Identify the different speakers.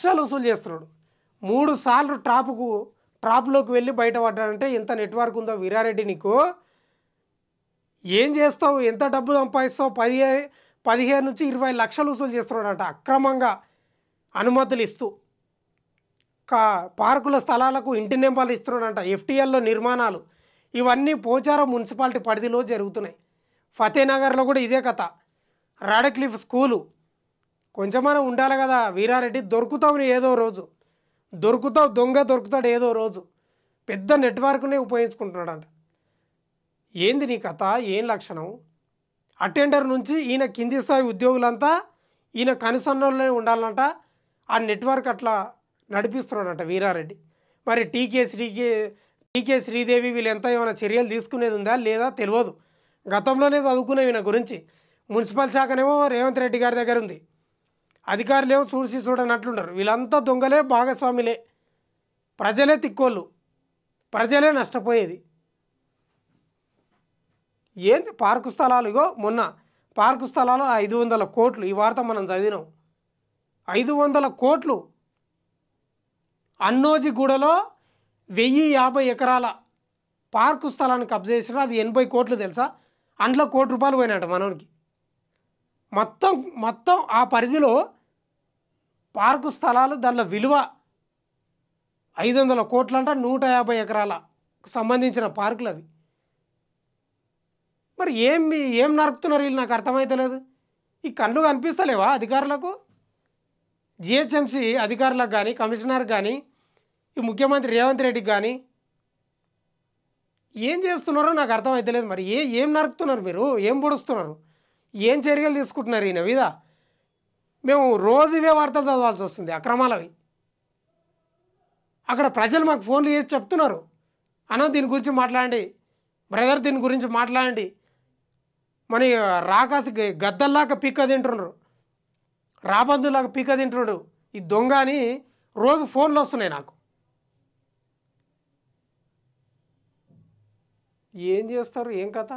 Speaker 1: లక్షలు వసూలు చేస్తున్నాడు. 3 సార్లు ట్రాప్లోకి వెళ్ళి బయటపడ్డాడంటే ఎంత నెట్వర్క్ ఉందో వీరారెడ్డి నీకు. ఏం చేస్తావు, ఎంత డబ్బు సంపాదిస్తావు? 15 నుంచి 20 లక్షలు వసూలు చేస్తున్నాడట అక్రమంగా అనుమతులు ఇస్తూ. పార్కుల స్థలాలకు ఇంటి నెంబర్లు ఇస్తున్నాడంట. ఎఫ్టీఎల్లో నిర్మాణాలు ఇవన్నీ పోచారం మున్సిపాలిటీ పరిధిలో జరుగుతున్నాయి. ఫతేనగర్లో కూడా ఇదే కథ. రాడక్లిఫ్ స్కూలు కొంచెమైనా ఉండాలి కదా వీరారెడ్డి. దొరుకుతావు ఏదో రోజు, దొరుకుతాడు ఏదో రోజు. పెద్ద నెట్వర్క్నే ఉపయోగించుకుంటున్నాడంట. ఏంది నీ కథ, ఏం లక్షణం? అటెండర్ నుంచి ఈయన కింది స్థాయి ఉద్యోగులంతా ఈయన కనుసన్నల్లోనే ఉండాలంట. ఆ నెట్వర్క్ అట్లా నడిపిస్తున్నాడంట వీరారెడ్డి. మరి టీకే శ్రీదేవి వీళ్ళంతా ఏమైనా చర్యలు తీసుకునేది ఉందా లేదా తెలియదు. గతంలోనే చదువుకునే ఈయన గురించి. మున్సిపల్ శాఖనేమో రేవంత్ రెడ్డి గారి దగ్గర ఉంది, అధికారులేమో చూడనట్లుంటారు. వీళ్ళంతా దొంగలే, భాగస్వామిలే, ప్రజలే తిక్కోళ్ళు, ప్రజలే నష్టపోయేది. ఏంది పార్కు స్థలాలు? ఇగో మొన్న పార్కు స్థలాలు 500 కోట్లు. ఈ వార్త మనం చదివినాం. 500 కోట్లు. అన్నోజిగూడలో 1050 ఎకరాల పార్కు స్థలాన్ని కబ్జా చేసారు. అది 80 కోట్లు తెలుసా? అందులో ₹1 పోయినట్టు మనోనికి. మొత్తం ఆ పరిధిలో పార్కు స్థలాలు దానిలో విలువ 500 కోట్లు అంట. 150 ఎకరాలకు సంబంధించిన పార్కులు అవి. మరి ఏం నరుకుతున్నారు వీళ్ళు? నాకు అర్థమైతలేదు. ఈ కళ్ళు కనిపిస్తలేవా అధికారులకు? జిహెచ్ఎంసీ అధికారులకు కానీ, కమిషనర్కి కానీ, ఈ ముఖ్యమంత్రి రేవంత్ రెడ్డికి కానీ ఏం చేస్తున్నారో నాకు అర్థమైతలేదు. మరి ఏం నరుకుతున్నారు మీరు? ఏం పొడుస్తున్నారు? ఏం చర్యలు తీసుకుంటున్నారు ఈయన మీద? మేము రోజు ఇవే వార్తలు చదవాల్సి వస్తుంది, అక్రమాలవి. అక్కడ ప్రజలు మాకు ఫోన్లు చేసి చెప్తున్నారు, అన్న దీని గురించి మాట్లాడండి, బ్రదర్ దీని గురించి మాట్లాడండి. మన రాకాసి గద్దల్లాగా పీక్క తింటున్నారు, రాబందులాగా పీక్క తింటున్నాడు ఈ దొంగ అని రోజు ఫోన్లు వస్తున్నాయి నాకు. ఏం చేస్తారు, ఏం కథ?